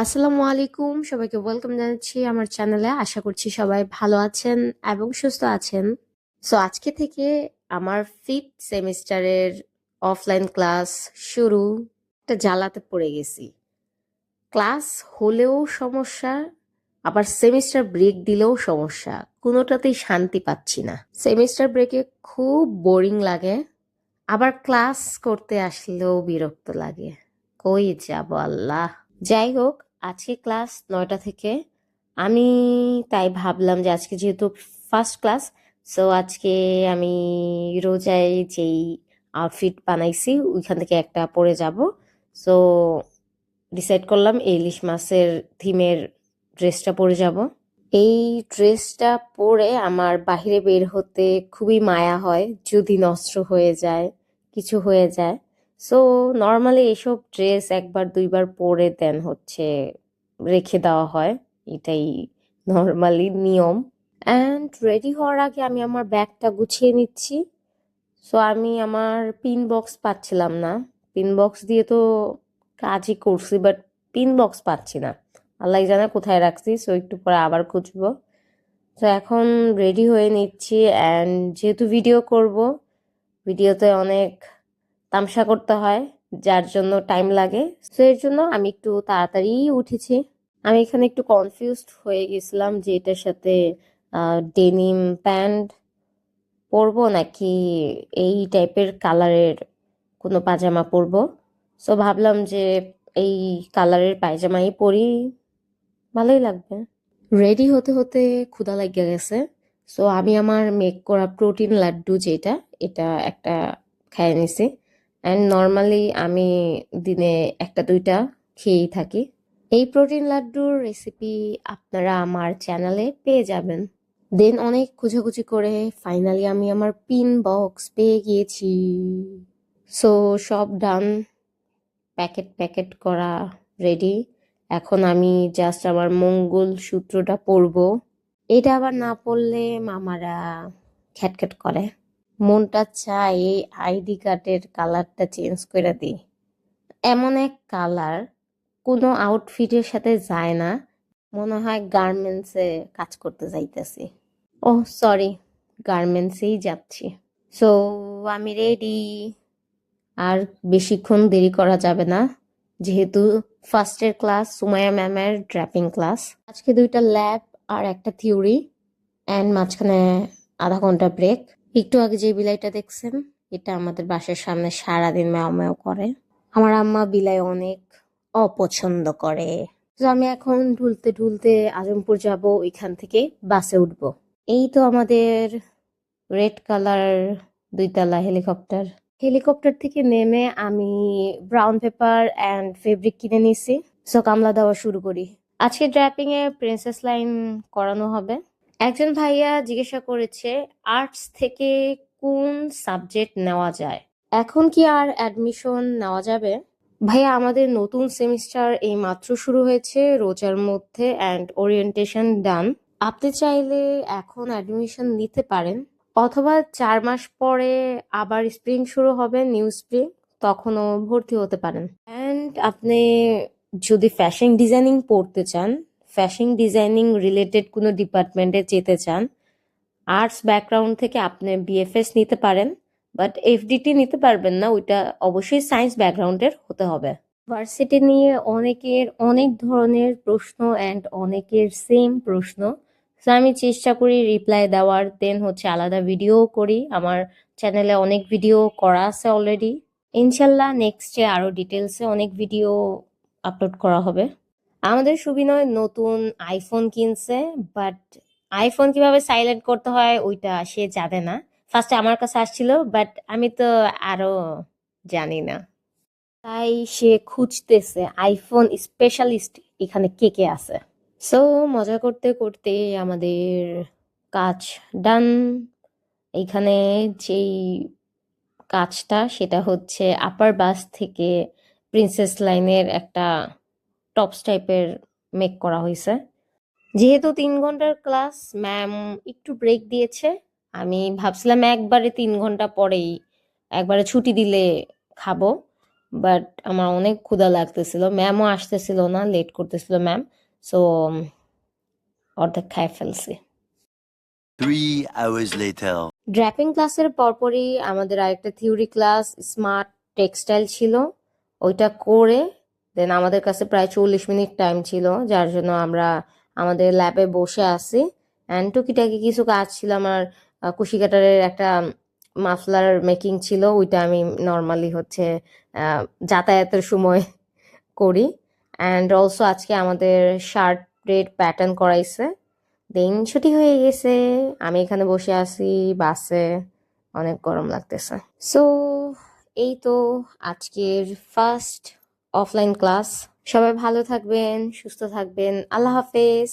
আসসালামু আলাইকুম, সবাইকে ওয়েলকাম জানাচ্ছি আমার চ্যানেলে। আশা করছি সবাই ভালো আছেন এবং সুস্থ আছেন। সো আজকে থেকে আমার 5th সেমিস্টারের অফলাইন ক্লাস শুরু। একটা জ্বালাতে পড়ে গেছি। ক্লাস হলেও সমস্যা, আবার সেমিস্টার ব্রেক দিলেও সমস্যা। কোনোটাতেই শান্তি পাচ্ছি না। সেমিস্টার ব্রেকে খুব বোরিং লাগে, আবার ক্লাস করতে আসলেও বিরক্ত লাগে। কই যাব আল্লাহ। যাই হোক, আজকে ক্লাস 9টা থেকে। আমি তাই ভাবলাম যে আজকে যেহেতু ফার্স্ট ক্লাস, সো আজকে আমি রোজায় যেই আউটফিট বানাইছি ওইখান থেকে একটা পরে যাব। সো ডিসাইড করলাম এই ইলিশ মাছের থিমের ড্রেসটা পরে যাব। এই ড্রেসটা পরে আমার বাহিরে বের হতে খুবই মায়া হয়, যদি নষ্ট হয়ে যায়, কিছু হয়ে যায়। সো নর্মালি এসব ড্রেস একবার দুইবার পরে দেন হচ্ছে রেখে দেওয়া হয়, এটাই নর্মালি নিয়ম। অ্যান্ড রেডি হওয়ার আগে আমি আমার ব্যাগটা গুছিয়ে নিচ্ছি। সো আমি আমার পিন বক্স পাচ্ছিলাম না। পিন বক্স দিয়ে তো কাজই করছি, বাট পিন বক্স পাচ্ছি না। আল্লাহ জানে কোথায় রাখছি, সো একটু পরে আবার খুঁজবো। তো এখন রেডি হয়ে নিচ্ছি, অ্যান্ড যেহেতু ভিডিও করব, ভিডিওতে অনেক তামসা করতে হয়, যার জন্য টাইম লাগে। তো এর জন্য আমি একটু তাড়াতাড়ি উঠেছি। আমি এখানে একটু কনফিউজড হয়ে গেছিলাম যে এটার সাথে ডেনিম প্যান্ট পরবো নাকি এই টাইপের কালারের কোনো পাজামা পরবো। সো ভাবলাম যে এই কালারের পায়জামাই পরি, ভালোই লাগবে। রেডি হতে হতে ক্ষুধা লাগিয়ে গেছে। সো আমি আমার মেক করা প্রোটিন লাড্ডু যেটা, এটা একটা খেয়ে নিছি। অ্যান্ড নর্মালি আমি দিনে একটা দুইটা খেয়েই থাকি। এই প্রোটিন লাড্ডুর রেসিপি আপনারা আমার চ্যানেলে পেয়ে যাবেন। দেন অনেক খোঁজাখুঁজি করে ফাইনালি আমি আমার পিন বক্স পেয়ে গিয়েছি। সো সব ডান, প্যাকেট প্যাকেট করা রেডি। এখন আমি জাস্ট আমার মঙ্গল সূত্রটা পরবো। এটা আবার না পরলে মামারা খ্যাটখ্যাট করে। মনটা চায় এই আইডি কার্ডের কালারটা চেঞ্জ করে দিই। এমন এক কালার কোনো আউটফিটের সাথে যায় না, মনে হয় গার্মেন্টসে কাজ করতে যাইতেছি। ওহ সরি, গার্মেন্টসেই যাচ্ছি। সো আমি রেডি। আর বেশিক্ষণ দেরি করা যাবে না, যেহেতু ফার্স্টের ক্লাস সুমাইয়া ম্যামের ড্র্যাপিং ক্লাস। আজকে দুইটা ল্যাব আর একটা থিওরি, অ্যান্ড মাঝখানে আধা ঘন্টা ব্রেক। একটু আগে যে বিলাইটা দেখছেন, এটা আমাদের বাসার সামনে সারাদিন ম্যাও ম্যাও করে। আমার আম্মা বিলাই অনেক অপছন্দ করে। তো আমি এখন ঢুলতে ঢুলতে আজমপুর যাব, ওইখান থেকে বাসে উঠবো। এই তো আমাদের রেড কালার দুইতলা হেলিকপ্টার। হেলিকপ্টার থেকে নেমে আমি ব্রাউন পেপার অ্যান্ড ফেব্রিক কিনে নিছি। সো কামলা দেওয়া শুরু করি। আজকে ড্র্যাপিং এ প্রিন্সেস লাইন করানো হবে। একজন ভাইয়া জিজ্ঞাসা করেছে আর্টস থেকে কোন সাবজেক্ট নেওয়া যায়, এখন কি আর অ্যাডমিশন নেওয়া যাবে? ভাইয়া, আমাদের নতুন সেমিস্টার এই মাত্র শুরু হয়েছে রোজার মধ্যে, অ্যান্ড ওরিয়েন্টেশন ডান। আপনি চাইলে এখন অ্যাডমিশন নিতে পারেন, অথবা 4 মাস পরে আবার স্প্রিং শুরু হবে, নিউ স্প্রিং, তখনও ভর্তি হতে পারেন। অ্যান্ড আপনি যদি ফ্যাশন ডিজাইনিং পড়তে চান, ফ্যাশন ডিজাইনিং রিলেটেড কোনো ডিপার্টমেন্টে যেতে চান, আর্টস ব্যাকগ্রাউন্ড থেকে আপনি বিএফএস নিতে পারেন, বাট এফডিটি নিতে পারবেন না, ওইটা অবশ্যই সায়েন্স ব্যাকগ্রাউন্ডের হতে হবে। ভার্সিটি নিয়ে অনেকের অনেক ধরনের প্রশ্ন, অ্যান্ড অনেকের সেম প্রশ্ন। তো আমি চেষ্টা করি রিপ্লাই দেওয়ার, দেন হচ্ছে আলাদা ভিডিও করি। আমার চ্যানেলে অনেক ভিডিও করা আছে অলরেডি। ইনশাল্লাহ নেক্সটে আরো ডিটেলসে অনেক ভিডিও আপলোড করা হবে। আমাদের সুবিনয় নতুন আইফোন কিনছে, বাট আইফোন কিভাবে সাইলেন্ট করতে হয় ওইটা সে জানে না। ফার্স্টে আমার কাছে আসছিল, বাট আমি তো আরো জানি না, তাই সে খুঁজতেছে আইফোন স্পেশালিস্ট এখানে কে কে আছে। সো মজা করতে করতে আমাদের কাজ ডান। এইখানে যেই কাজটা সেটা হচ্ছে আপার বাস থেকে প্রিন্সেস লাইনের একটা টপস টাইপের মেক করা হয়েছে। যেহেতু 3 ঘন্টার ক্লাস, ম্যাম একটু ব্রেক দিয়েছে। আমি ভাবছিলাম একবারে 3 ঘন্টা পরেই একবারে ছুটি দিলে খাবো, বাট আমার অনেক ক্ষুধা লাগতেছিল, ম্যামও আসতেছিল না, লেট করতেছিল ম্যাম। সো অর্ধেক খাই ফেলছি। 3 hours later. ড্র্যাপিং ক্লাসের পরপরই আমাদের আরেকটা থিওরি ক্লাস স্মার্ট টেক্সটাইল ছিল, ওইটা করে দেন আমাদের কাছে প্রায় 40 মিনিট টাইম ছিল, যার জন্য আমরা আমাদের ল্যাবে বসে আছি। অ্যান্ড টুকিটাকি কিছু কাজ ছিল আমার, কুশি কাটারের একটা মাফলার মেকিং ছিল, ওইটা আমি নর্মালি হচ্ছে যাতায়াতের সময় করি। অ্যান্ড অলসো আজকে আমাদের শার্টের প্যাটার্ন করাইছে, দিন ছুটি হয়ে গেছে, আমি এখানে বসে আছি বাসে, অনেক গরম লাগতেছে। সো এই তো আজকের ফার্স্ট অফলাইন ক্লাস। সবাই ভালো থাকবেন, সুস্থ থাকবেন, আল্লাহ হাফেজ।